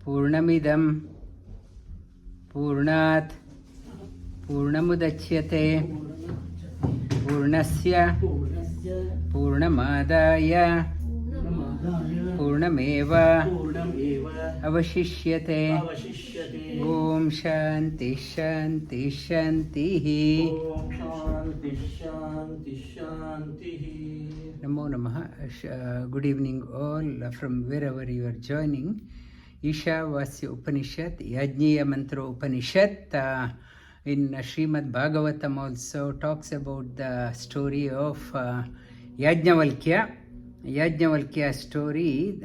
पूर्णमिदं पूर्णात् पूर्णमुदच्यते पूर्णस्य पूर्णमादाय पूर्णमेव अवशिष्यते। ओम शांति शांति शांतिः। Namo Namaha. Good evening all from wherever you are joining. Ishavasya Upanishad, Yajniya Mantra Upanishad in Srimad Bhagavatam also talks about the story of Yajnavalkya. Yajnavalkya story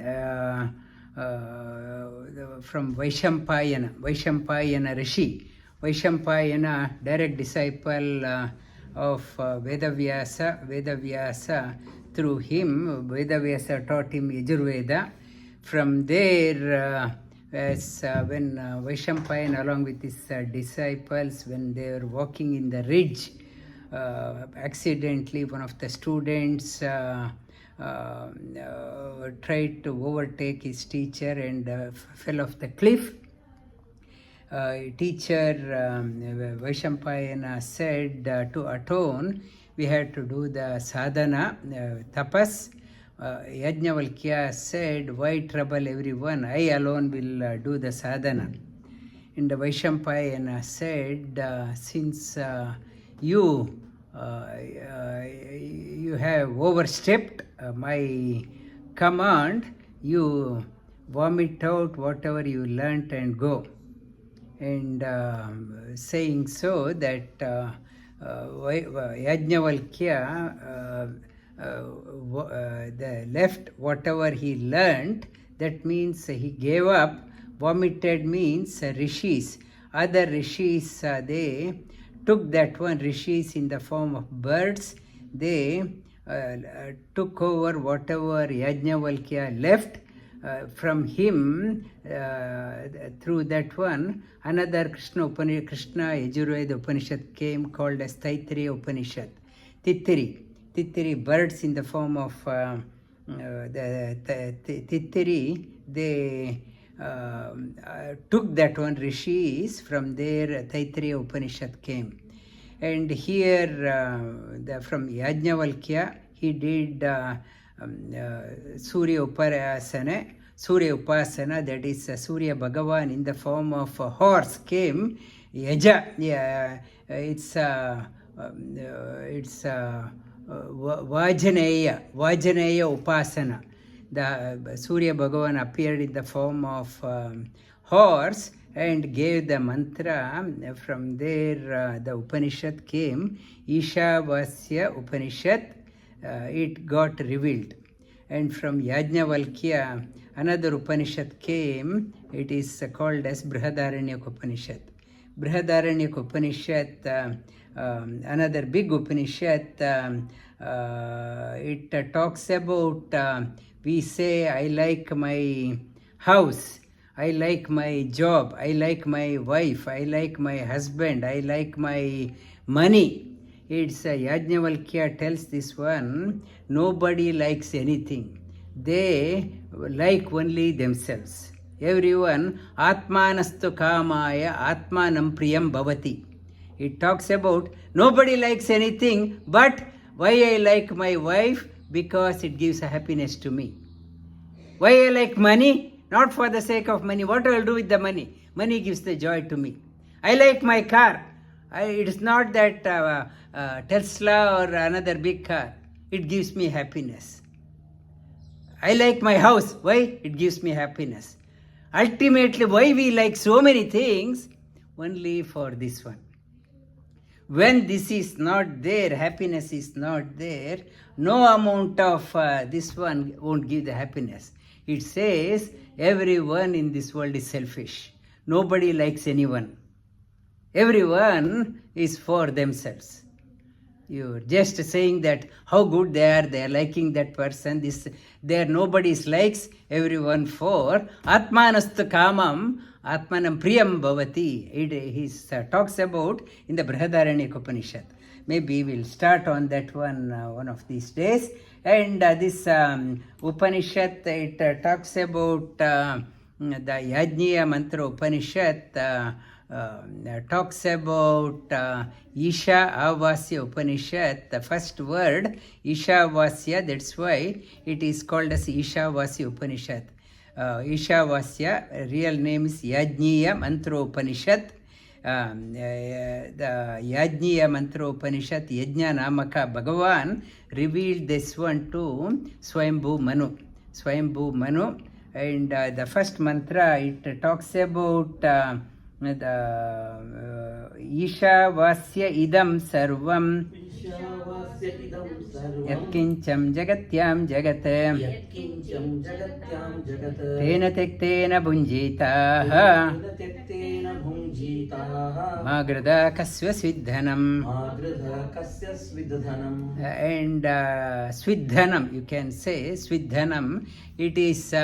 from Vaishampayana Rishi. Vaishampayana, direct disciple of Vedavyasa. Through him, Vedavyasa taught him Yajurveda. From there, when Vaishampayana along with his disciples, when they were walking in the ridge, accidentally one of the students tried to overtake his teacher and fell off the cliff. Teacher Vaishampayana said to atone, we had to do the sadhana, tapas. Yajnavalkya said, why trouble everyone? I alone will do the sadhana. And the Vaishampayana said, since you have overstepped my command, you vomit out whatever you learnt and go. And saying so that Yajnavalkya left whatever he learnt, that means he gave up. Vomited means rishis. Other rishis, they took that one, rishis in the form of birds. They took over whatever Yajnavalkya left from him. Through that one, another Krishna Yajurveda Upanishad came called as Taittiriya Upanishad. Tittiri, birds in the form of the Tittiri, they took that one, rishis. From there Taittiriya Upanishad came. And here from Yajnavalkya, he did Surya Upasana, that is Surya Bhagavan in the form of a horse came. Yaja, it's Vajaneya Upasana. The Surya Bhagavan appeared in the form of horse and gave the mantra. From there the Upanishad came, Ishavasya Upanishad. It got revealed. And from Yajnavalkya, another Upanishad came. It is called as Brihadaranyaka Upanishad. Brihadaranyaka Upanishad, another big Upanishad. It talks about, we say, I like my house, I like my job, I like my wife, I like my husband, I like my money. It's Yajnavalkya tells this one, nobody likes anything. They like only themselves. Everyone, Atmanastu Kamaya Atmanam Priyam Bhavati. It talks about nobody likes anything, but why I like my wife? Because it gives a happiness to me. Why I like money? Not for the sake of money. What I will do with the money? Money gives the joy to me. I like my car. It is not that Tesla or another big car. It gives me happiness. I like my house. Why? It gives me happiness. Ultimately, why we like so many things? Only for this one. When this is not there, happiness is not there, no amount of this one won't give the happiness. It says everyone in this world is selfish. Nobody likes anyone. Everyone is for themselves. You're just saying that how good they are liking that person. There nobody's likes, everyone for. Atmanastu kamam, Atmanam Priyam Bhavati. He talks about in the Brihadaranyaka Upanishad. Maybe we'll start on that one of these days. And this Upanishad, it talks about the Yajniya Mantra Upanishad. Talks about Isha Avasya Upanishad. The first word, Isha Vasya, that's why it is called as Isha Vasya Upanishad. Isha Vasya, real name is Yajniya Mantra Upanishad. The Yajniya Mantra Upanishad, Yajna Namaka Bhagavan revealed this one to Swayambhu Manu. Swayambhu Manu. And the first mantra, it talks about the Isha Vasya Idam Sarvam Yatkincham Jagatyam Jagat Tena Tektena Bhunjitaha Magrada Kasya Svidhanam. And Svidhanam, you can say Svidhanam. It is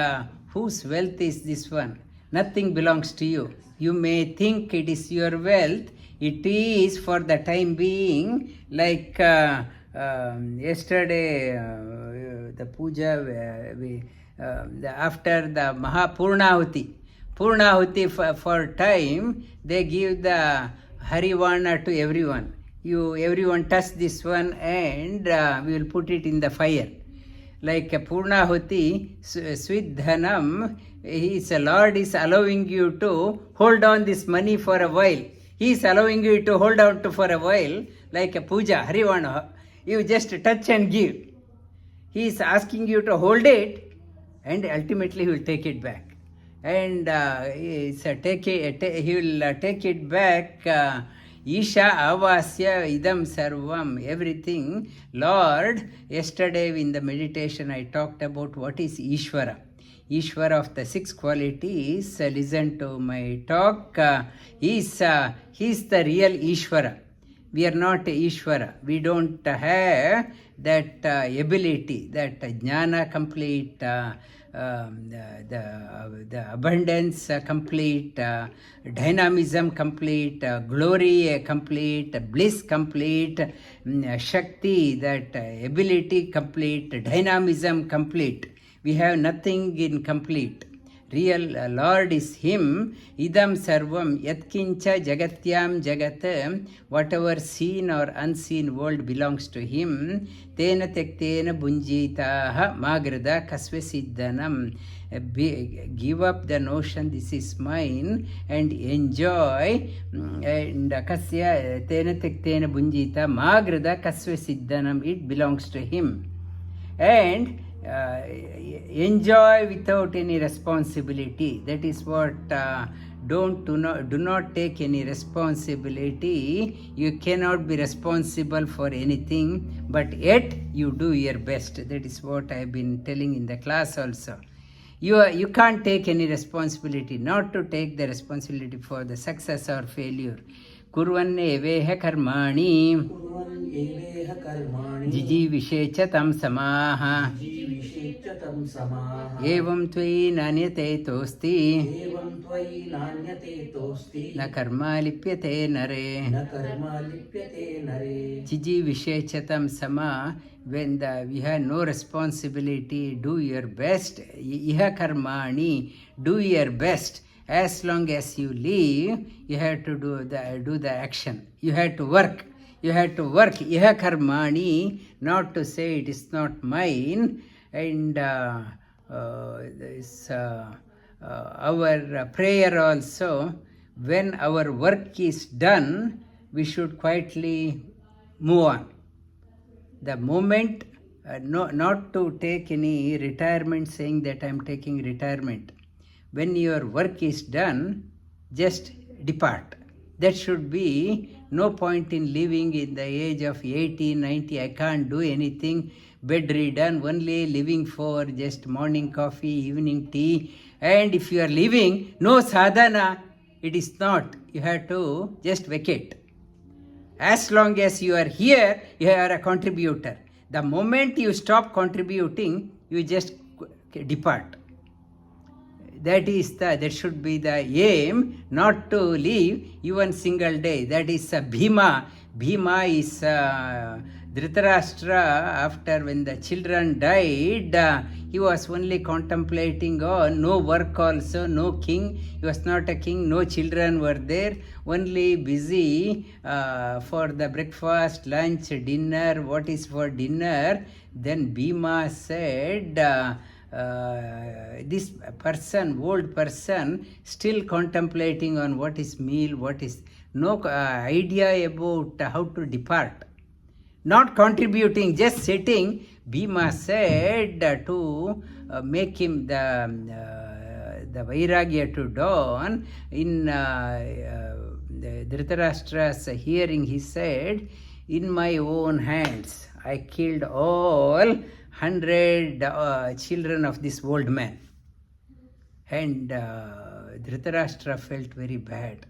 whose wealth is this one? Nothing belongs to you. You may think it is your wealth. It is for the time being, like yesterday, the puja, after the Mahapurnahuti. Purnahuti for time, they give the Harivana to everyone. Everyone touch this one and we will put it in the fire. Like a Purnahuti, Svidhanam, Lord is allowing you to hold on this money for a while. He is allowing you to hold on to for a while, like a puja, Harivana. You just touch and give. He is asking you to hold it, and ultimately he will take it back. And he will take it back. Isha Avasya Idam Sarvam, everything. Lord, yesterday in the meditation I talked about what is Ishvara. Ishvara of the six qualities. Listen to my talk. He's the real Ishvara. We are not Ishvara. We don't have that ability, that jnana complete, the abundance complete, dynamism complete, glory complete, bliss complete, Shakti, that ability complete, dynamism complete. We have nothing incomplete. Real Lord is Him. Idam sarvam yatkincha jagatyam jagat. Whatever seen or unseen world belongs to Him. Tena tektena bunjitaha magrada kasve siddhanam. Give up the notion this is mine and enjoy. And kasya tena tektena bunjita magrada kasve siddhanam. It belongs to Him. And enjoy without any responsibility. That is what do not take any responsibility. You cannot be responsible for anything, but yet you do your best. That is what I have been telling in the class also. You can't take any responsibility, not to take the responsibility for the success or failure. Kurvanneveha karmani जिजीविषे च तं समाः एवं त्वयि नान्यते तोस्ति न कर्मा लिप्यते नरे जिजीविषे च तं समाः. When we have no responsibility, do your best. Iha karmani, do your best. As long as you live, you have to do the action. You have to work. You have to work. Iha karmani, not to say it is not mine. And our prayer also, when our work is done, we should quietly move on. The moment, not to take any retirement, saying that I am taking retirement. When your work is done, just depart. That should be no point in living in the age of 80, 90. I can't do anything, bedridden, only living for just morning coffee, evening tea. And if you are living, no sadhana, it is not. You have to just vacate. As long as you are here, you are a contributor. The moment you stop contributing, you just depart. that should be the aim, not to leave even single day. That is Bhima. Bhima is Dhritarashtra. After when the children died, he was only contemplating on no work also, no king. He was not a king, no children were there, only busy for the breakfast, lunch, dinner. What is for dinner? Then Bhima said, this person, old person, still contemplating on what is meal, what is no idea about how to depart, not contributing, just sitting. Bhima said to make him the vairagya to dawn. In Dhritarashtra's hearing, he said, in my own hands I killed all 100 children of this old man. And Dhritarashtra felt very bad.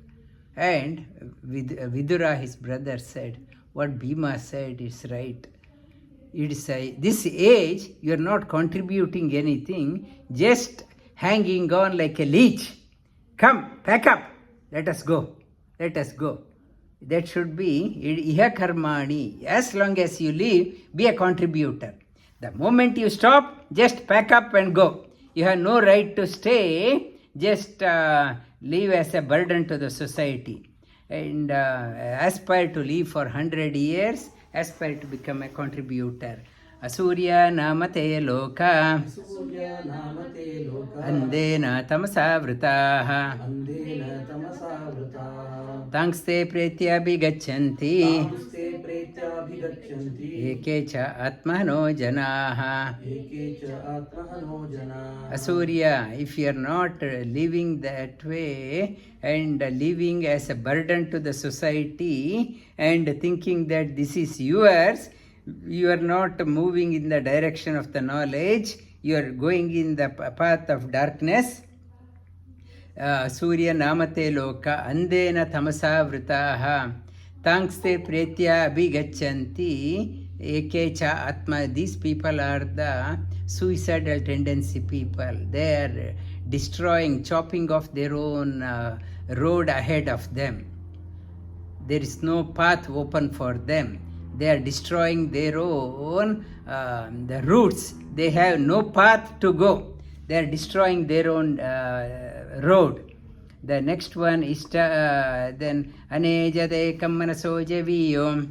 And Vidura, his brother, said, what Bhima said is right. It is this age, you are not contributing anything, just hanging on like a leech. Come, pack up, let us go, let us go. That should be iha karmani. As long as you live, be a contributor. The moment you stop, just pack up and go. You have no right to stay, just live as a burden to the society. And aspire to live for 100 years, aspire to become a contributor. Asurya namate loka andena tamasa vritaha tangste pretya bhigachanti eke cha atmano janaha. Asurya, if you are not living that way and living as a burden to the society and thinking that this is yours, you are not moving in the direction of the knowledge, you are going in the path of darkness. Surya namate loka andena tamasa vritaha tangste pretya abhigachanti ekecha atma. These people are the suicidal tendency people. They are destroying, chopping off their own road ahead of them. There is no path open for them. They are destroying their own the roots. They have no path to go. They are destroying their own road. The next one is then anejadekam manaso javiyo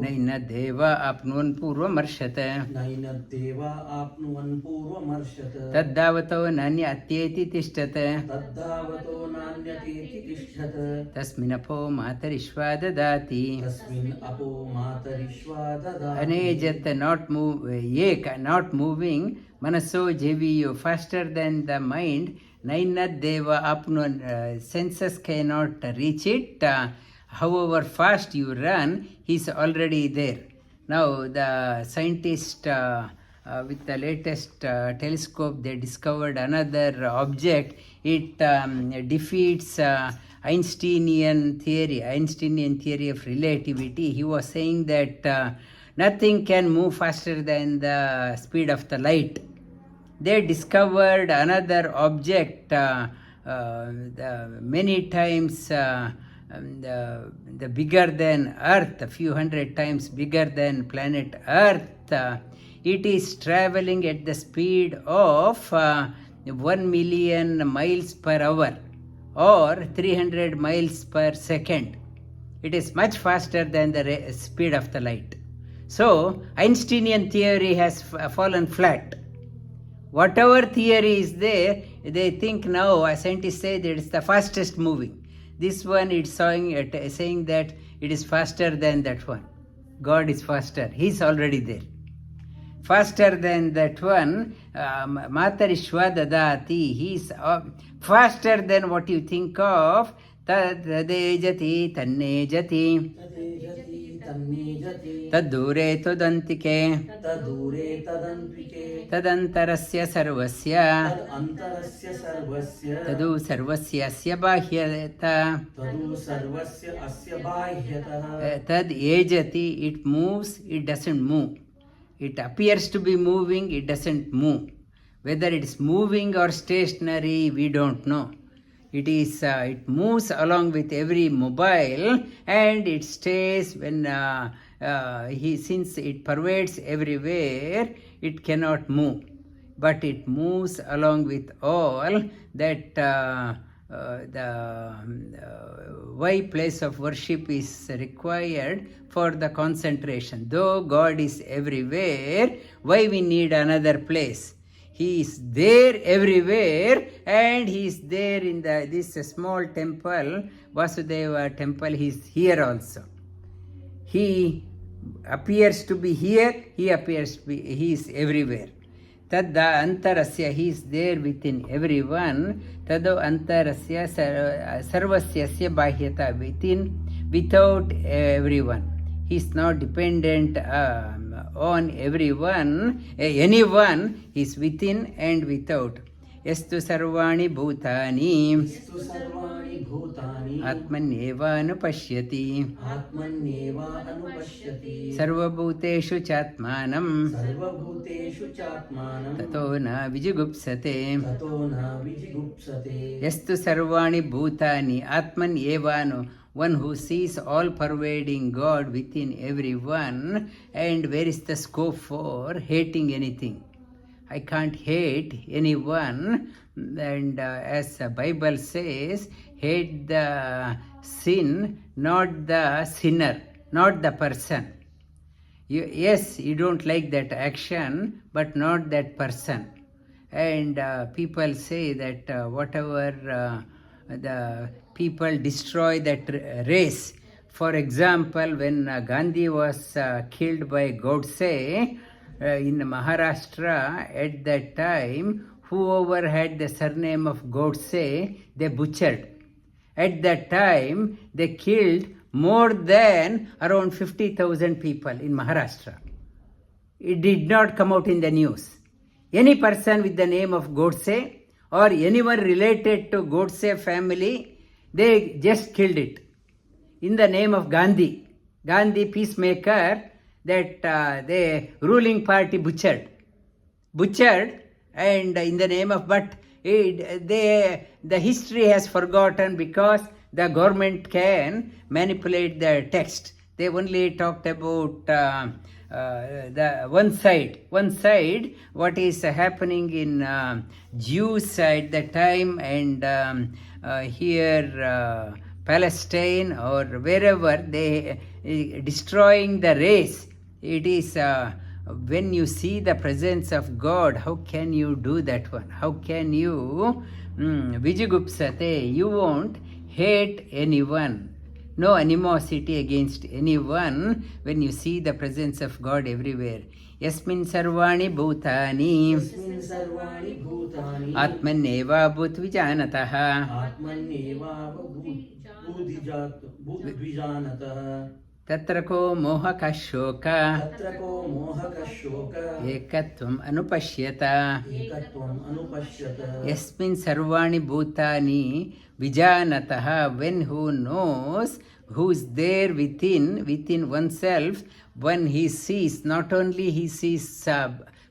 naina deva apnuan purva marshata taddavato nanya atyeti tishtata tasminapo matarishva dadati. Anejat, not move, ek, not moving, manaso javiyo, faster than the mind. Nainad deva apnuan, senses cannot reach it. However fast you run, he is already there. Now the scientist with the latest telescope, they discovered another object. It defeats Einsteinian theory of relativity. He was saying that nothing can move faster than the speed of the light. They discovered another object many times the bigger than Earth, a few hundred times bigger than planet Earth. It is traveling at the speed of 1 million miles per hour or 300 miles per second. It is much faster than the speed of the light. So Einsteinian theory has fallen flat. Whatever theory is there, they think now, scientists say that it's the fastest moving. This one is saying that it is faster than that one. God is faster. He is already there. Faster than that one, Matarishva dadati. He is faster than what you think of. Tadejati tannejati. Tadure tadantike. Tadantarasya sarvasya. Tadu sarvasya asya bahyata. Tad ejati, it moves, it doesn't move. It appears to be moving, it doesn't move. Whether it's moving or stationary, we don't know. It moves along with every mobile, and it stays when since it pervades everywhere, it cannot move. But it moves along with all that. Why place of worship is required for the concentration. Though God is everywhere, why we need another place? He is there everywhere, and He is there in this small temple, Vasudeva temple. He is here also. He appears to be here, He is everywhere. Tadda antarasya, He is there within everyone. Tado antarasya sarvasyasya bahyata, without everyone. He is not dependent on anyone. He is within and without. Yastu sarvani bhutani atmanyeva anupashyati sarvabhuteshu chatmanam tato na vijigupsate. Yastu sarvani bhutani atmanyeva, one who sees all pervading God within everyone. And where is the scope for hating anything? I can't hate anyone. And as the Bible says, hate the sin, not the sinner, not the person. Yes, you don't like that action, but not that person. And people say that whatever the people destroy that race. For example, when Gandhi was killed by Godse in Maharashtra, at that time, whoever had the surname of Godse, they butchered. At that time, they killed more than around 50,000 people in Maharashtra. It did not come out in the news. Any person with the name of Godse or anyone related to Godse family, they just killed it. In the name of Gandhi peacemaker, that the ruling party butchered, and in the name of, but the history has forgotten because the government can manipulate the text. They only talked about the one side, what is happening in Jews side the time, and here Palestine or wherever they destroying the race. It is when you see the presence of God, how can you do that one? How can you vijigupsate? You won't hate anyone. No animosity against anyone when you see the presence of God everywhere. Yasmin sarvani bhutani atmanyeva bhutvijanatah tatra ko mohaka shoka ekatvam anupashyata. Yasmin sarvani bhutani vijanatah, when who knows, who is there within oneself, when he sees, not only he sees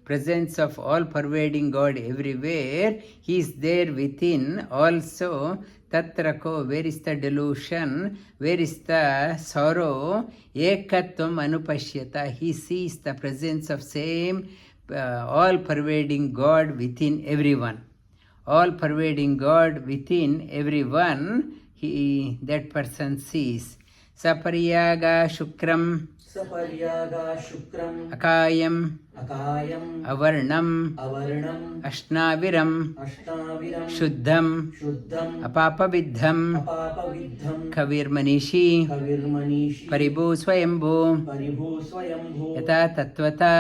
presence of all pervading God everywhere, he is there within also. Tatrako, where is the delusion, where is the sorrow? Ekatvam anupashyata, he sees the presence of same all pervading God within everyone. All pervading God within everyone, that person sees. Sapariyaga shukram akayam avarnam ashnaviram shuddham apapavidham kavir manishi paribhu swayambhu yata tatvata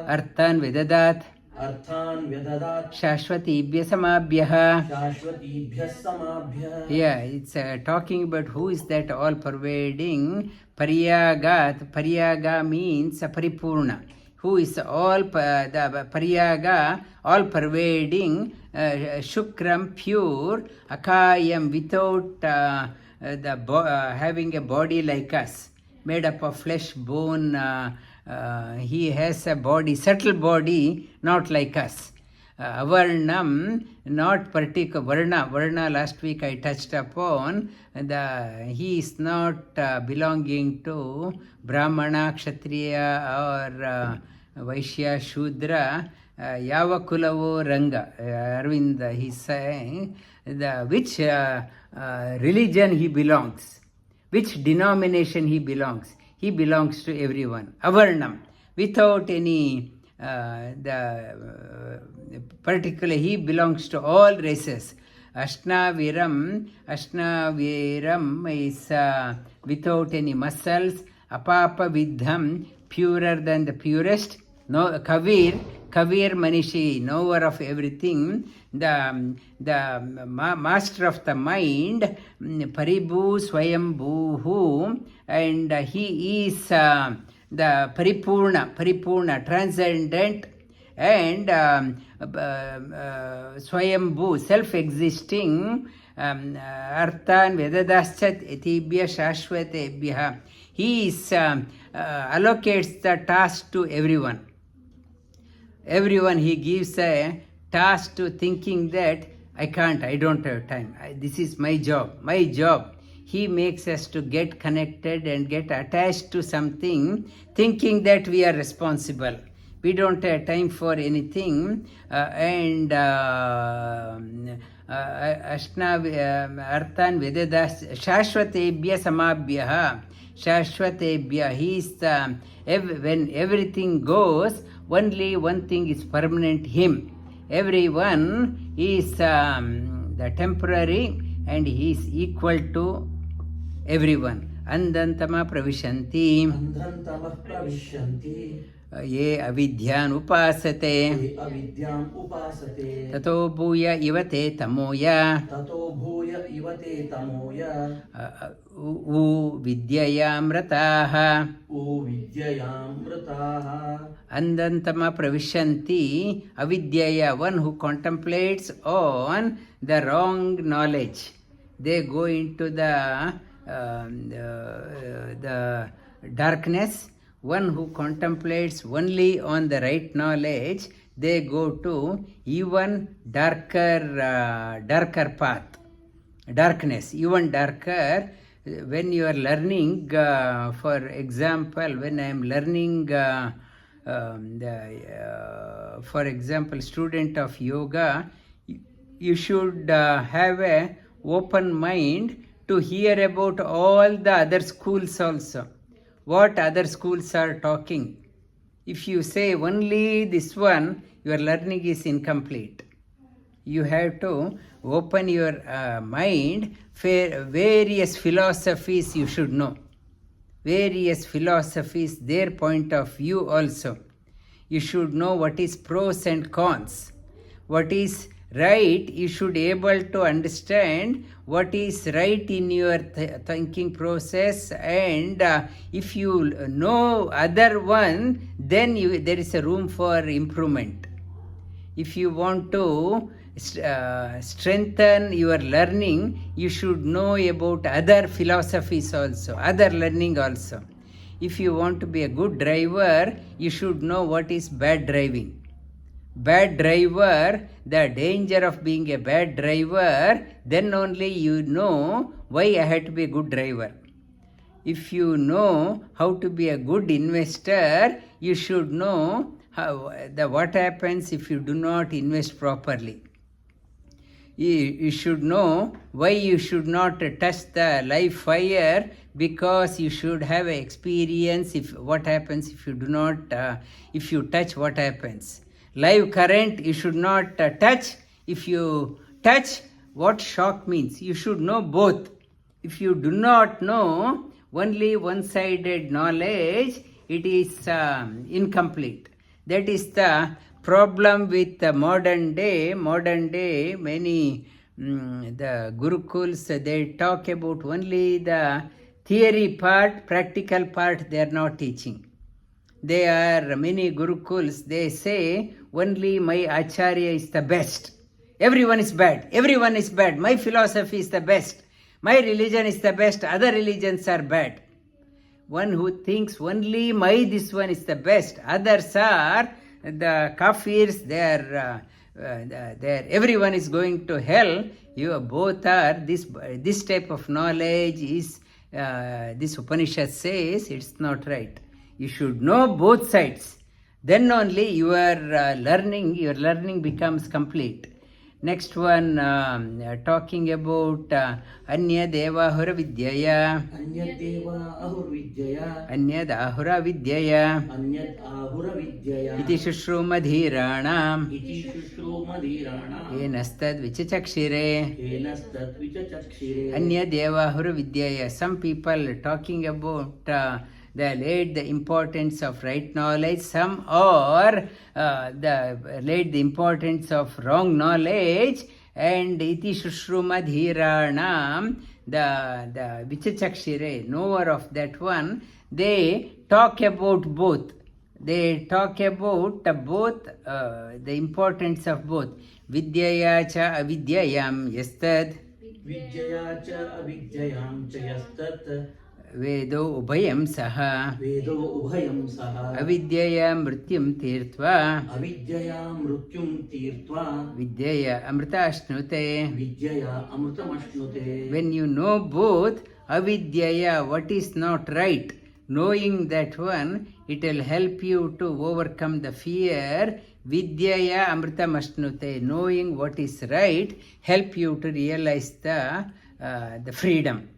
arthan vedadat Shashvatibhya samabhyah. Yeah, it's talking about who is that all-pervading. Pariyagat. Pariyaga means paripurna. Who is all the pariyaga, all-pervading, shukram, pure, akayam, without having a body like us, made up of flesh, bone, he has a body, subtle body, not like us. Avarnam, not particular. Varna last week I touched upon. He is not belonging to Brahmana, Kshatriya or Vaishya, Shudra. Yava kulavo Ranga. Arvind, he is saying which religion he belongs, which denomination he belongs. He belongs to everyone. Avarnam, without any particular, he belongs to all races. Ashnaviram is without any muscles. Apapa vidham, purer than the purest. No, Kavir Manishi, knower of everything. The master of the mind, Paribhu Swayambhuhu, and he is the Paripurna, transcendent, and Swayambhu, self-existing, Arthan Vedadaschat Etibhya Shashvatebhya. He is allocates the task to everyone. Everyone he gives a task to, thinking that I don't have time. This is my job. He makes us to get connected and get attached to something, thinking that we are responsible. We don't have time for anything. And Arthan Vedadas Shashvatebhya Samabhyaha. Shashvatebhya. He is when everything goes, only one thing is permanent, him. Everyone is the temporary, and he is equal to everyone. Andantama pravishanti. Ye avidyam upasate. Tato bhuya ivate tamoya. U vidyayamrataha. Andantama pravishanti. Avidyaya, one who contemplates on the wrong knowledge. They go into the darkness. One who contemplates only on the right knowledge, they go to even darker path. Darkness, even darker. When you are learning, for example, when I am learning, for example, student of yoga, you should have a open mind to hear about all the other schools also. What other schools are talking. If you say only this one, your learning is incomplete. You have to open your mind. Various philosophies you should know. Various philosophies, their point of view also. You should know what is pros and cons. What is right, you should be able to understand what is right in your thinking process, and if you know other one, then there is a room for improvement. If you want to strengthen your learning, you should know about other philosophies also, other learning also. If you want to be a good driver, you should know what is bad driving. Bad driver, the danger of being a bad driver, then only you know why I had to be a good driver. If you know how to be a good investor, you should know what happens if you do not invest properly. You should know why you should not touch the live fire, because you should have an experience what happens if you do not, if you touch, what happens. Live current you should not touch. If you touch, what shock means. You should know both. If you do not know only one-sided knowledge, it is incomplete. That is the problem with the modern day. Many the gurukuls, they talk about only the theory part, practical part they are not teaching. There are many gurukuls, they say only my acharya is the best. Everyone is bad. My philosophy is the best. My religion is the best. Other religions are bad. one who thinks only my this one is the best. Others are the kafirs, everyone is going to hell. You both are this type of knowledge is this Upanishad says it's not right. You should know both sides. Then only your learning becomes complete. Next one, talking about Anya Deva Ahura Vidyaya. Anyad Deva Ahur Vidyaya. Anyad Ahura Vidyaya. Anyad Ahura Vidyaya. Iti Shushrumadiranam. Iti Shushrumadiranam. Enastad Vichachakshire. Enastad Vichachakshire. Anya Deva Ahura Vidyaya. Some people talking about they laid the importance of right knowledge, some or laid the importance of wrong knowledge, and iti shushrumadhiranam, the vichachakshire, knower of that one, they talk about both. They talk about both, the importance of both. Vidyaya cha avidyayam yastad. Vidyaya cha avidyayam cha yastat. Vedo ubhayam saha. Vedo ubhayam saha. Avidyaya mrityum tirtva. Avidyaya mrityum tirtva. Vidyaya amritashnute. Vidyaya amritamashnute. When you know both, avidyaya, what is not right, knowing that one, it will help you to overcome the fear. Vidyaya amritamashnute, knowing what is right, help you to realize the freedom.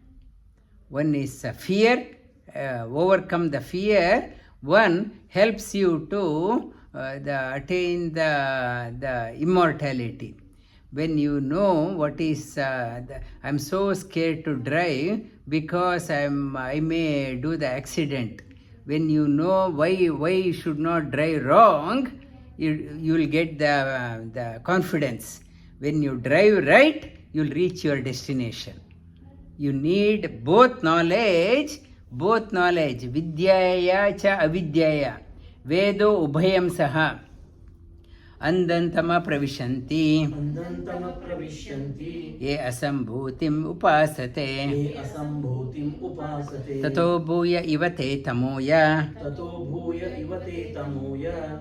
One is fear, overcome the fear. One helps you to attain the immortality. When you know what is, I'm so scared to drive because I may do the accident. When you know why you should not drive wrong, you will get the confidence. When you drive right, you will reach your destination. You need both knowledge. Vidyaya cha avidyaya. Vedo ubhayam saha. Andantama pravishanti. Andantama pravishyanti. Ye asambhutim upasate. Ye asambhutim upasate. Tato bhuya ivate tamoya. Tato bhuya ivate tamoya.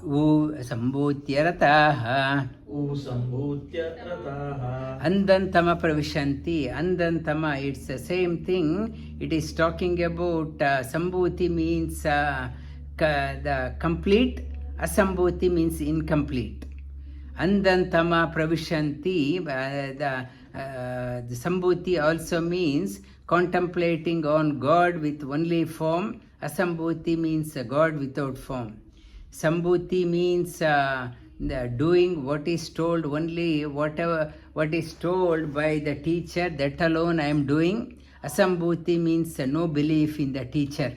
Sambhutya rataha. Sambhutya rataha. Andantama pravishanti. Andantama, it's the same thing. It is talking about sambhuti means the complete. Asambhuti means incomplete. Andantama pravishanti, the sambhuti also means contemplating on God with only form. Asambhuti means God without form. Sambhuti means doing what is told only, what is told by the teacher, that alone I am doing. Asambhuti means no belief in the teacher,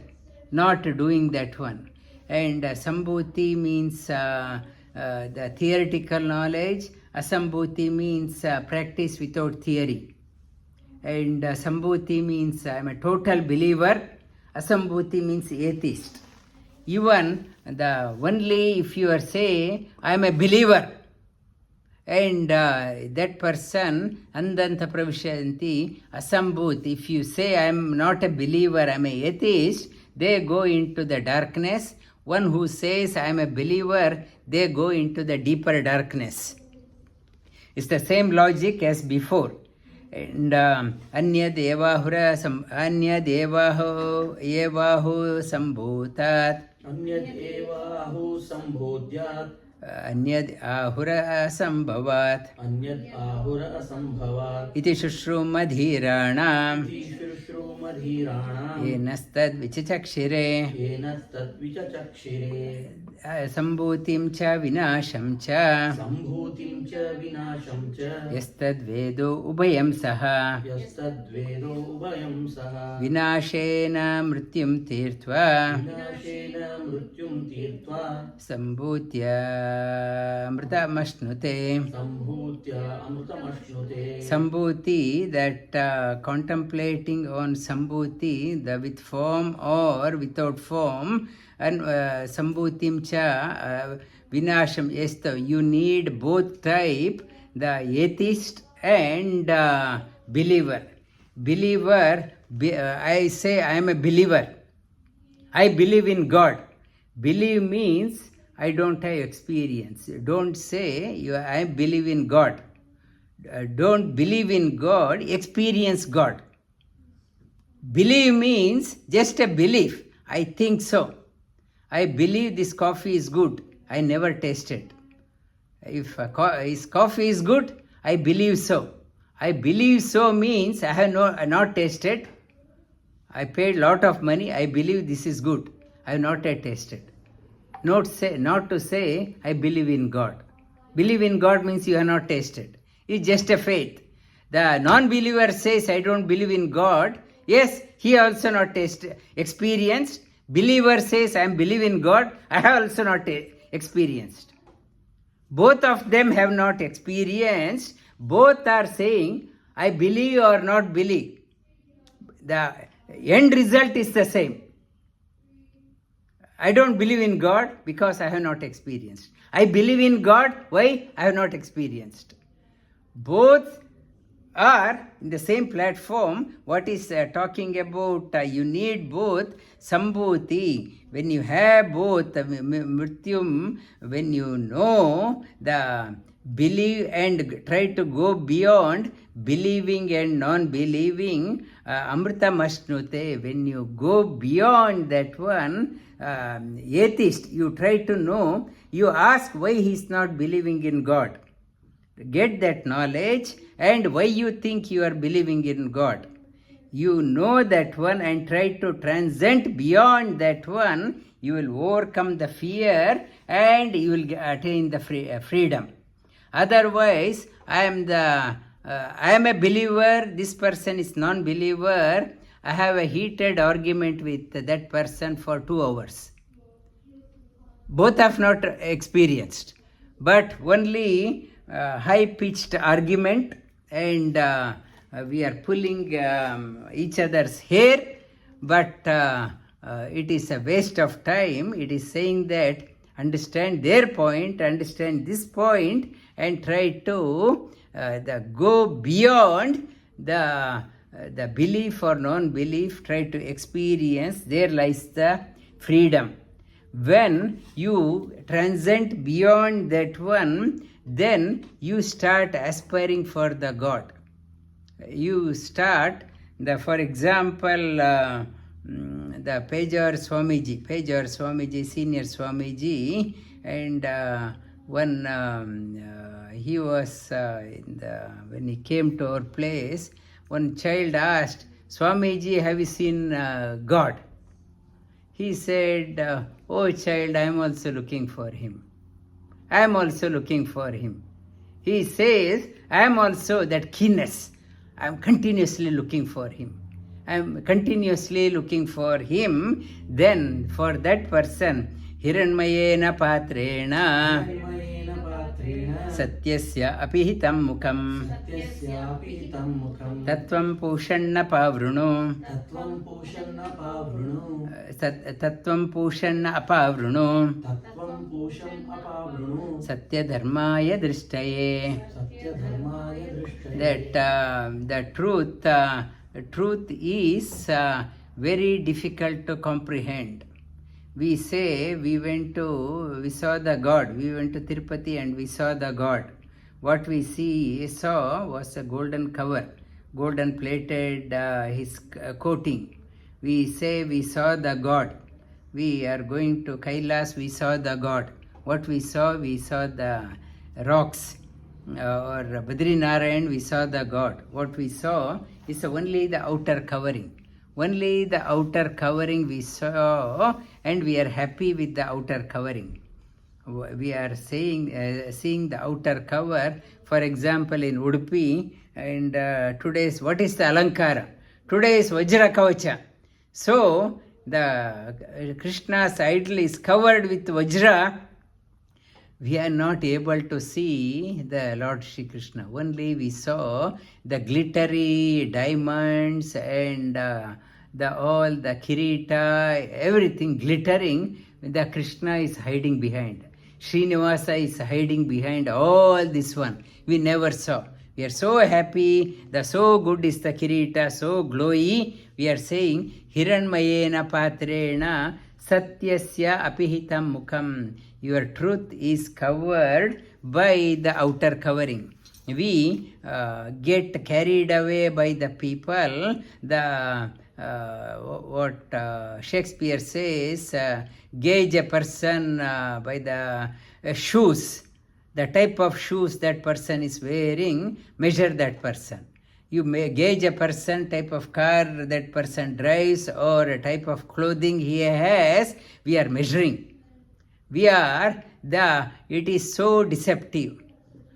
not doing that one. And Sambhuti means the theoretical knowledge. Asambhuti means practice without theory. And Sambhuti means I am a total believer. Asambhuti means atheist. Even only if you are say I am a believer, and that person andanta pravishanti asambhut, if you say I am not a believer, I am a atheist, they go into the darkness. One who says I am a believer, they go into the deeper darkness. It's the same logic as before. And anya devahu sambhutat. Anyad evahu sambhodhyat. Anyad ahura sambhavat. Anyad ahura asambhavat. Iti shushrumadhiranam. Iti shushrumadhiranam. Enastad vichachakshire. Enastad vichachakshire. Sambhutim cha vinasham cha. Sambhutim cha vinasham cha. Yastad vedo ubhayam saha. Yastad vedo ubhayam saha. Vinashena mrityum tirtva. Vinashena mrityum tirtva. Sambhutya amritamashnute. Sambhutya amritamashnute. Sambhuti, that contemplating on Sambhuti, the with form or without form, and Sambhutim cha vinasham, yes, you need both type, the atheist and believer. I say I am a believer. I believe in God. Believe means I don't have experience. Don't say I believe in God. Don't believe in God, experience God. Believe means just a belief. I think so. I believe this coffee is good. I never tasted. If his coffee is good, I believe so. I believe so means I have not tasted. I paid lot of money. I believe this is good. I have not yet tasted. Not to say I believe in God. Believe in God means you have not tasted. It's just a faith. The non-believer says I don't believe in God. Yes, he also not experienced. Believer says I am believe in God. I have also not experienced. Both of them have not experienced. Both are saying I believe or not believe. The end result is the same. I don't believe in God because I have not experienced. I believe in God. Why? I have not experienced. Both are in the same platform. What is talking about? You need both sambhuti. When you have both mrityum, when you know the believe and try to go beyond believing and non-believing, amritam ashnute. When you go beyond that one, atheist, you try to know, you ask why he is not believing in God. Get that knowledge and why you think you are believing in God. You know that one and try to transcend beyond that one. You will overcome the fear and you will attain the freedom. Otherwise, I am a believer, this person is non-believer. I have a heated argument with that person for 2 hours. Both have not experienced, but only high-pitched argument, and we are pulling each other's hair, but it is a waste of time. It is saying that understand their point, understand this point, and try to go beyond the belief or non-belief, try to experience. There lies the freedom. When you transcend beyond that one, then you start aspiring for the God. You start, for example, the Pejor Swamiji, senior Swamiji, and he was, when he came to our place, one child asked, Swamiji, have you seen God? He said, oh child, I am also looking for him. I am also looking for him. He says, I am also that keenness. I am continuously looking for him. I am continuously looking for him. Then for that person, Hiranmayena Patrena Satyasya Apihitam Mukham Tattvam Pushanna Pavruno Tattvam Pushanna Apavruno Satya Dharmaya Drishtaye. That the truth is very difficult to comprehend. We say we saw the God. We went to Tirupati and we saw the God. What we saw was a golden cover, golden plated his coating. We say we saw the God. We are going to Kailas, we saw the God. What we saw the rocks. Or Badrinarayan, we saw the God. What we saw is only the outer covering. Only the outer covering we saw, and we are happy with the outer covering. We are seeing the outer cover. For example, in Udupi, and today's, what is the Alankara? Today is Vajra Kavacha. So, the Krishna's idol is covered with Vajra. We are not able to see the Lord Shri Krishna. Only we saw the glittery diamonds and all the kirita, everything glittering. The Krishna is hiding behind. Srinivasa is hiding behind all this one. We never saw. We are so happy. The so good is the kirita, so glowy. We are saying Hiranmayena patrena satyasya apihitam mukham. Your truth is covered by the outer covering. We get carried away by the people. What Shakespeare says, gauge a person by the shoes. The type of shoes that person is wearing, measure that person. You may gauge a person, type of car that person drives, or a type of clothing he has, we are measuring. It is so deceptive.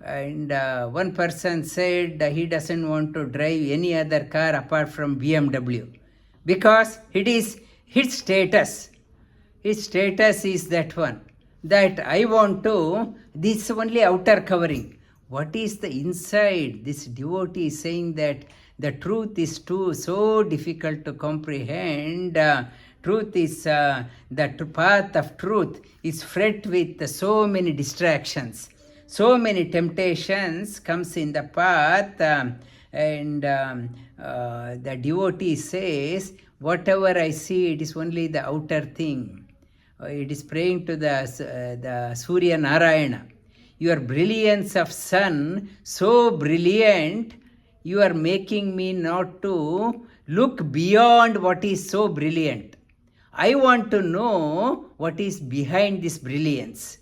And one person said he doesn't want to drive any other car apart from BMW because it is his status. His status is that one. That I want to, this is only outer covering. What is the inside? This devotee is saying that the truth is so difficult to comprehend. Truth is, the path of truth is fraught with so many distractions. So many temptations comes in the path. The devotee says, whatever I see, it is only the outer thing. It is praying to the Surya Narayana. Your brilliance of sun, so brilliant, you are making me not to look beyond what is so brilliant. I want to know what is behind this brilliance.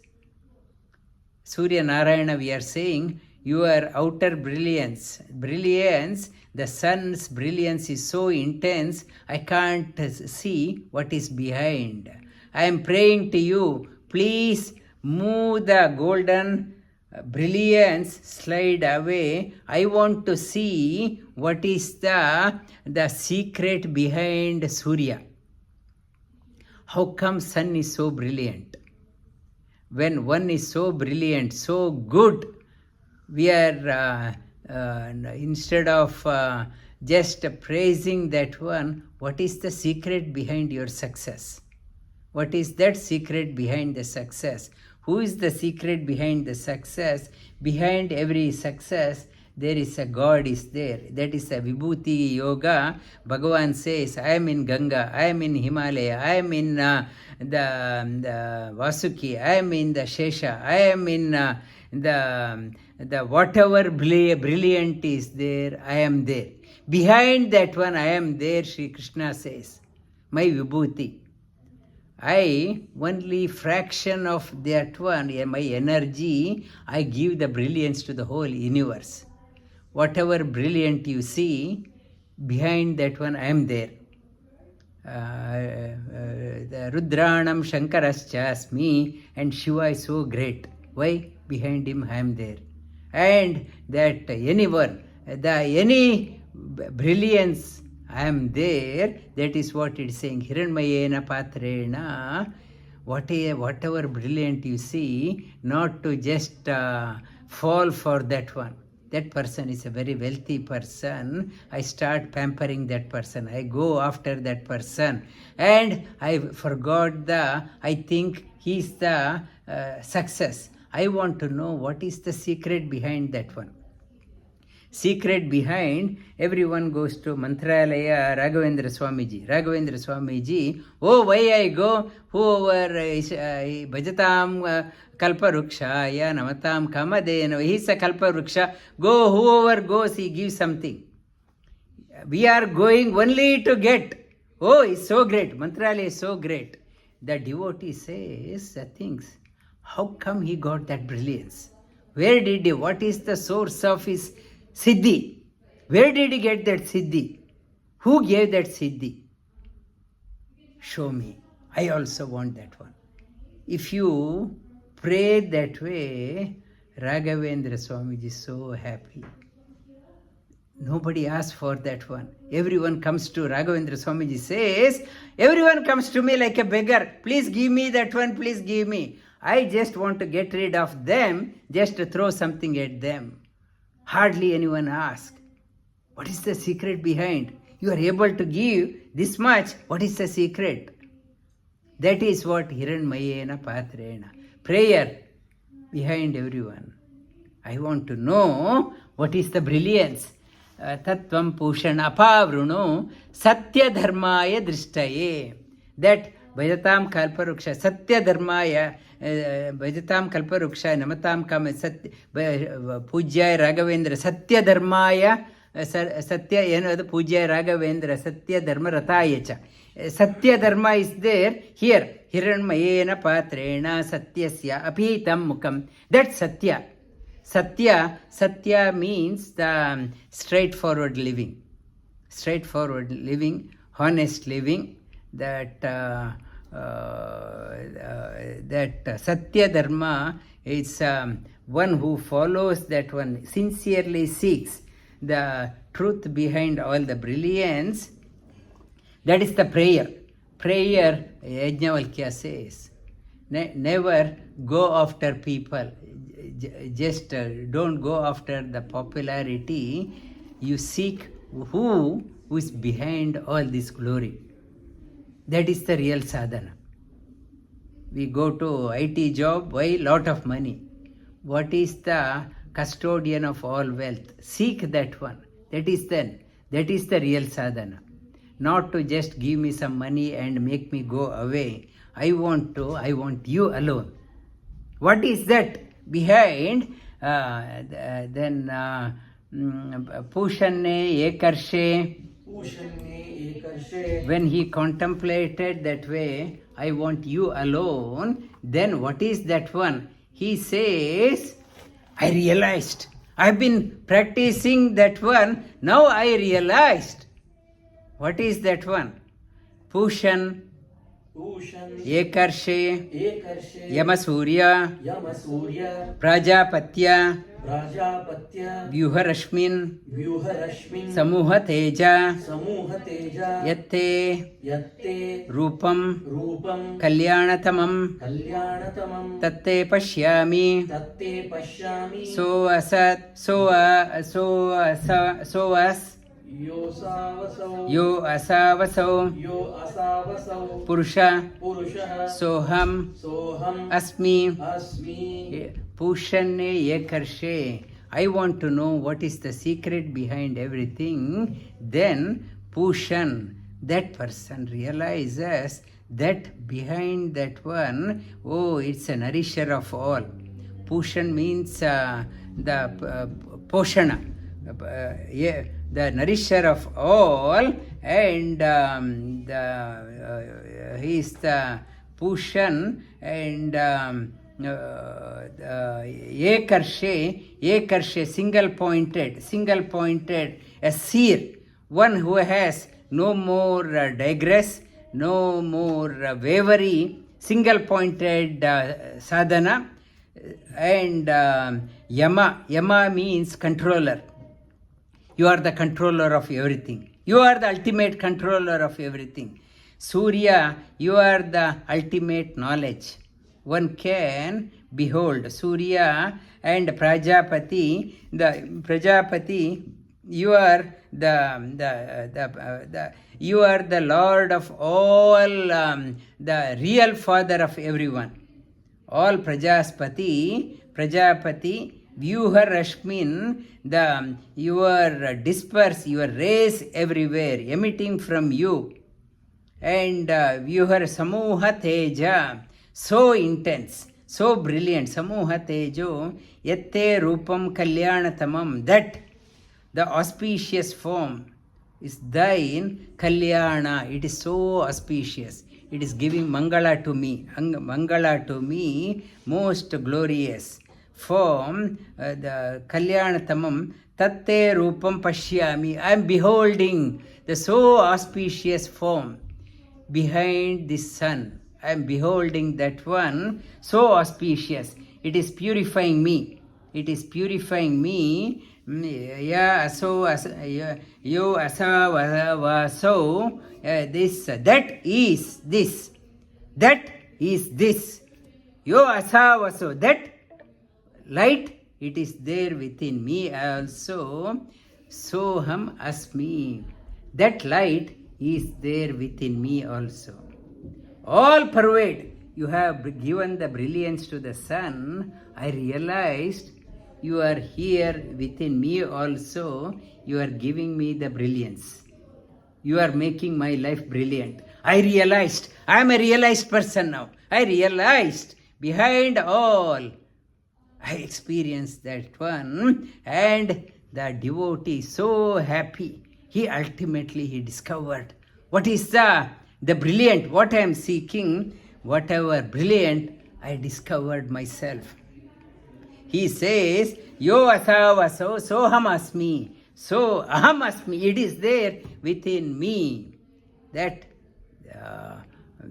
Surya Narayana, we are saying, your outer brilliance, the sun's brilliance is so intense, I can't see what is behind. I am praying to you, please move the golden brilliance, slide away. I want to see what is the secret behind Surya. How come sun is so brilliant? When one is so brilliant, so good, we are, instead of just praising that one, what is the secret behind your success? What is that secret behind the success? Who is the secret behind the success? Behind every success, there is a God is there. That is a Vibhuti Yoga. Bhagavan says, I am in Ganga, I am in Himalaya, I am in the Vasuki, I am in the Shesha, I am in the whatever brilliant is there, I am there. Behind that one, I am there, Sri Krishna says. My Vibhuti. I, only fraction of that one, my energy, I give the brilliance to the whole universe. Whatever brilliant you see, behind that one I am there. The Rudranam Shankarascha and Shiva is so great. Why? Behind him I am there. And that anyone, any brilliance, I am there. That is what it is saying. Hiranmayena patrena. Whatever brilliant you see, not to just fall for that one. That person is a very wealthy person. I start pampering that person. I go after that person. And I forgot I think he is the success. I want to know what is the secret behind that one. Secret behind, everyone goes to Mantralaya, Raghavendra Swamiji. Raghavendra Swamiji, oh, why I go? Whoever is Bhajatam Kalparukshaya, Namatam Kamadena, he is a Kalparuksha. Go, whoever goes, he gives something. We are going only to get. Oh, it's so great. Mantralaya is so great. The devotee says the things. How come he got that brilliance? Where did he? What is the source of his Siddhi? Where did he get that Siddhi? Who gave that Siddhi? Show me. I also want that one. If you pray that way, Raghavendra Swamiji is so happy. Nobody asks for that one. Everyone comes to Raghavendra Swamiji says, everyone comes to me like a beggar. Please give me that one, please give me. I just want to get rid of them, just to throw something at them. Hardly anyone asks. What is the secret behind? You are able to give this much. What is the secret? That is what Hiranmayena Patrena. Prayer behind everyone. I want to know What is the brilliance? Tattvam Pushana Apavruno Satya Dharmaya Drishtaye. That Bhajatam Kalparuksha Satya Dharmaya Bhajatam Kalparuksha Namatam Kam Pujya Raghavendra Satya Dharmaya Satya ಏನದು ಪೂಜ್ಯ ರಾಘವೇಂದ್ರ ಸತ್ಯ ಧರ್ಮ ರಥಾಯಚ ಸತ್ಯ ಧರ್ಮ is there here ಹಿರಣ್ಮಯೇನ ಪಾತ್ರೇಣ ಸತ್ಯಸ್ಯ ಅಪೀತಂ ಮುಖಂ that ಸತ್ಯ ಸತ್ಯ means the straight forward living honest living that Satya Dharma is one who follows that one, sincerely seeks the truth behind all the brilliance. That is the prayer. Yajnavalkya says, never go after people. Just don't go after the popularity. You seek who is behind all this glory. That is the real sadhana. We go to IT job, why? Lot of money. What is the custodian of all wealth? Seek that one. That is the real sadhana. Not to just give me some money and make me go away. I want you alone. What is that behind? Pushanne Ekarshe. When he contemplated that way, I want you alone, then what is that one? He says, I realized. I've been practicing that one. Now I realized. What is that one? Pushan, Ekarshe, Yamasurya, Prajapatya, Vyuharashmin, Samuha Teja, Yatte, Rupam, Kalyanatamam, Tatte Pashyami, So Asat, So As, Yo Asavasau, Purusha, Soham, Asmi, Pushanne Ekarshe. I want to know what is the secret behind everything. Then Pushan, that person realizes that behind that one, oh, it's a nourisher of all. Pushan means the Poshana, the nourisher of all, and he is the Pushan, and Ekarshe, single pointed, a seer, one who has no more digress, no more wavery, single pointed sadhana. And Yama means controller. You are the controller of everything. You are the ultimate controller of everything. Surya, you are the ultimate knowledge. One can behold Surya and Prajapati. The Prajapati, you are you are the Lord of all, the real father of everyone. All Prajapati, Vyuharashmin, your disperse, your rays everywhere, emitting from you. And Vyuhar Samuha Teja, so intense, so brilliant. Samuha Tejo, Yatte Rupam Kalyanatamam, that the auspicious form is thine, Kalyana. It is so auspicious. It is giving Mangala to me, most glorious form, the Kalyanatamam, Tatte Rupam Pashyami. I am beholding the so auspicious form behind this sun. I am beholding that one, so auspicious. It is purifying me. Ya aso, yo asa vaso. This, that is this. Yo asa vaso, that light, it is there within me also. Soham asmi. That light is there within me also. All pervade. You have given the brilliance to the sun. I realized you are here within me also. You are giving me the brilliance. You are making my life brilliant. I realized, I am a realized person now. I realized behind all, I experienced that one, and the devotee so happy. He ultimately he discovered what is the brilliant, what I am seeking, whatever brilliant, I discovered myself. He says, Yo asavaso soham asmi. So aham asmi. It is there within me. That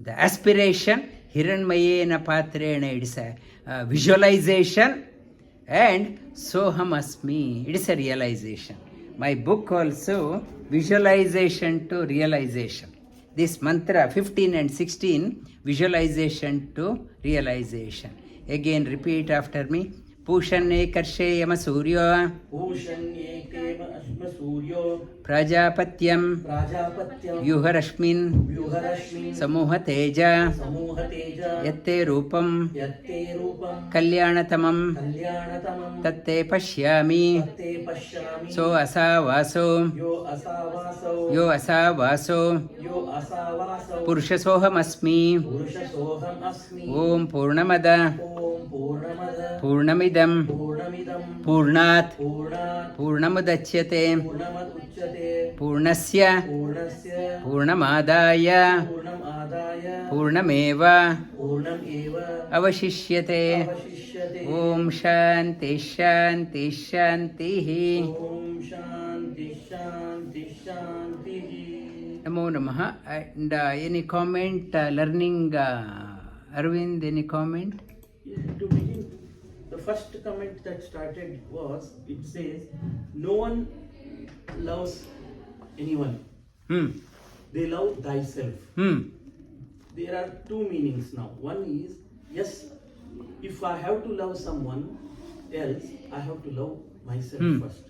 the aspiration, hiranmayena patrena, it is a visualization, and soham asmi, it is a realization. My book also, Visualization to Realization. This mantra 15 and 16, visualization to realization. Again repeat after me. Pushane karshe yama surya पूषण्येकेव अश्म सूर्यो prajapatyam प्राजापत्यं vyuharashmin व्यूहरश्मिन् samuhateja समूहतेज yatte rupam यत्ते रूपं kalyanatamam कल्याणतमं tatte pashyami तत्ते पश्यामि so asavaso यो असावासौ yo asavaso यो असावासौ purushasohamasmi. पुरुषसोऽहम् अस्मि Om Purnamada ॐ पूर्णमद Purnamidam पूर्णमिदं Purnat पूर्णात् Purnamudachyate पूर्णमुदच्यते Purnasya पूर्णस्य Purnamadaya पूर्णम् आदाय Purnameva पूर्णम् एव Avashishyate. अवशिष्यते Om Shanti Shanti Shanti. ॐ शान्ति शान्ति शान्तिः Namo Namaha. And any comment, learning Arvind, any comment? To begin, the first comment that started was, it says, no one loves anyone. They love thyself. There are two meanings now. One is, yes, if I have to love someone else, I have to love myself first.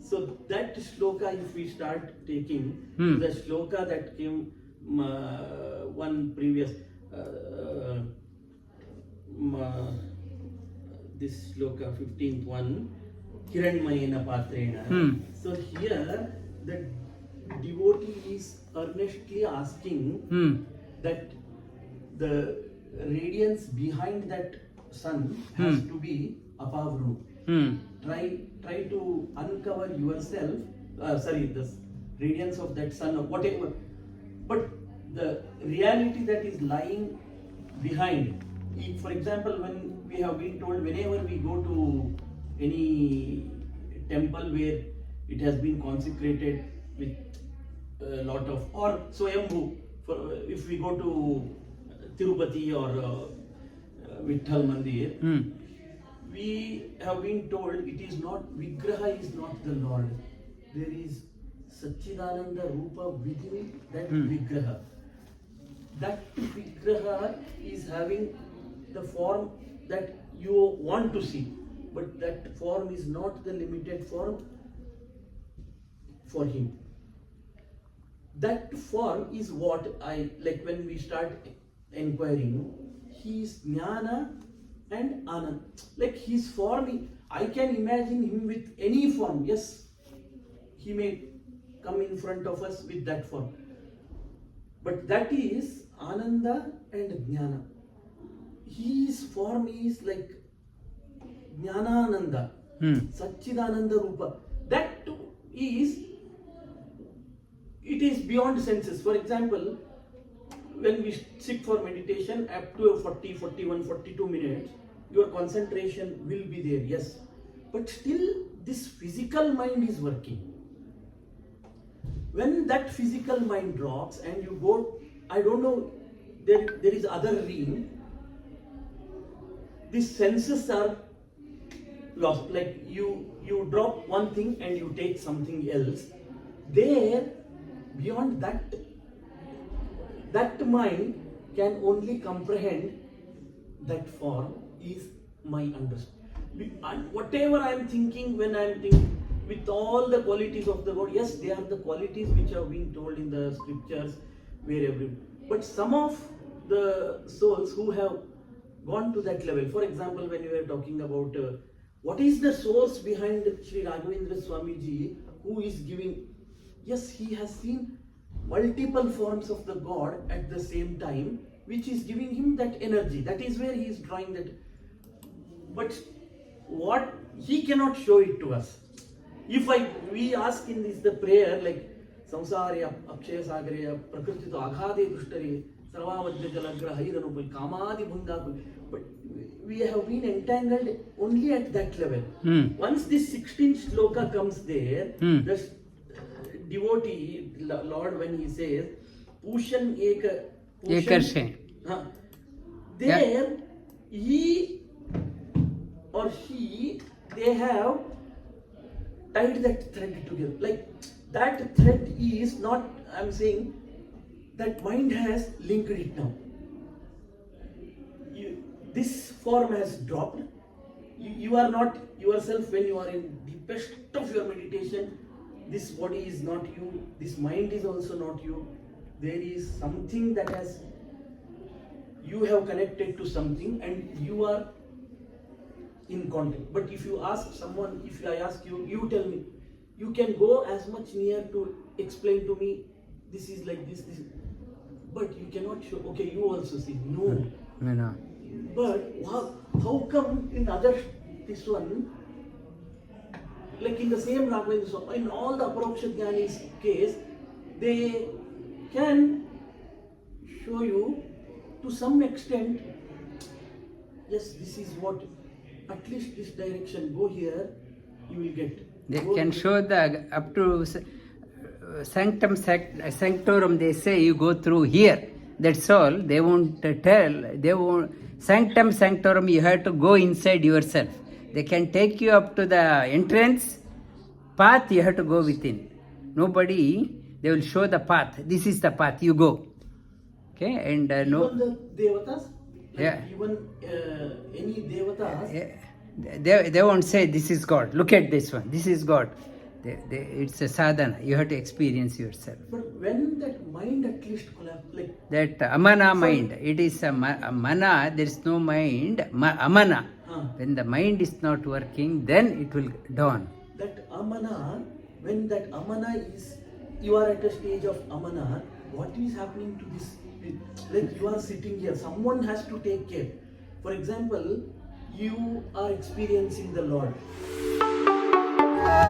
So that shloka, if we start taking, the shloka that came one previous, this shloka 15th one, Hiranmayena Patrena. So here the devotee is earnestly asking that the radiance behind that sun has to be apavru. Try to uncover yourself, the radiance of that sun or whatever. But the reality that is lying behind, for example, when we have been told, whenever we go to any temple where it has been consecrated with a lot of, or Swayambhu, if we go to Tirupati or Vitthal Mandir, we have been told it is not, Vigraha is not the Lord. There is Satchidananda Rupa within that Vigraha. That Vigraha is having the form that you want to see, but that form is not the limited form for him. That form is what I like when we start inquiring. He is Jnana and Anand. Like his form, I can imagine him with any form. Yes, he may come in front of us with that form. But that is Ananda and Jnana. His form is like Jnanananda, Satchidananda Rupa. That is, it is beyond senses. For example, when we sit for meditation up to 40, 41, 42 minutes, your concentration will be there, yes. But still this physical mind is working. When that physical mind drops and you go, I don't know, there is other realm, these senses are lost. Like you drop one thing and you take something else. There, beyond that mind can only comprehend that form is my understanding. And whatever I am thinking, when I am thinking, with all the qualities of the Lord, yes, they are the qualities which are being told in the scriptures, wherever. But some of the souls who have gone to that level, for example, when you were talking about what is the source behind Sri Raghavendra Swamiji, who is giving? Yes, he has seen multiple forms of the God at the same time, which is giving him that energy. That is where he is drawing that. But what he cannot show it to us. If we ask in this the prayer like Samsarya Akshaya Sagarya Prakriti to Aghade Dushtare Sarvavadya Jalagra Hairanupal Kamadi Bhanga, but we have been entangled only at that level. Once this 16th shloka comes there, the devotee, Lord, when he says Pushan Ekarshe. There he or she, they have tied that thread together. Like that thread is not, I'm saying, that mind has linked it now. This form has dropped. You are not yourself when you are in the best of your meditation. This body is not you. This mind is also not you. There is something that has, you have connected to something and you are in contact. But if you ask someone, if I ask you, you tell me, you can go as much near to explain to me, this is like this, but you cannot show, okay, you also see, no. No. But how come in other, this one, like in the same Raghavendra Swami, in all the Aparoksha Jnanis case, they can show you to some extent, yes, this is what, at least this direction, go here, you will get. They can show the up to sanctum sanctorum, they say you go through here. That's all. They won't tell. They won't. Sanctum sanctorum, you have to go inside yourself. They can take you up to the entrance path, you have to go within. Nobody, they will show the path. This is the path, you go. Okay, and no. Even the devatas? Like Yeah. Even any devatas? They won't say this is God. Look at this one. This is God. It's a sadhana. You have to experience yourself. But when that mind at least collapse, like That amana mind, it is a mana, there is no mind, amana. When the mind is not working, then it will dawn. that amana, when that amana is, you are at a stage of amana, what is happening to this? Like you are sitting here, someone has to take care. For example, you are experiencing the Lord.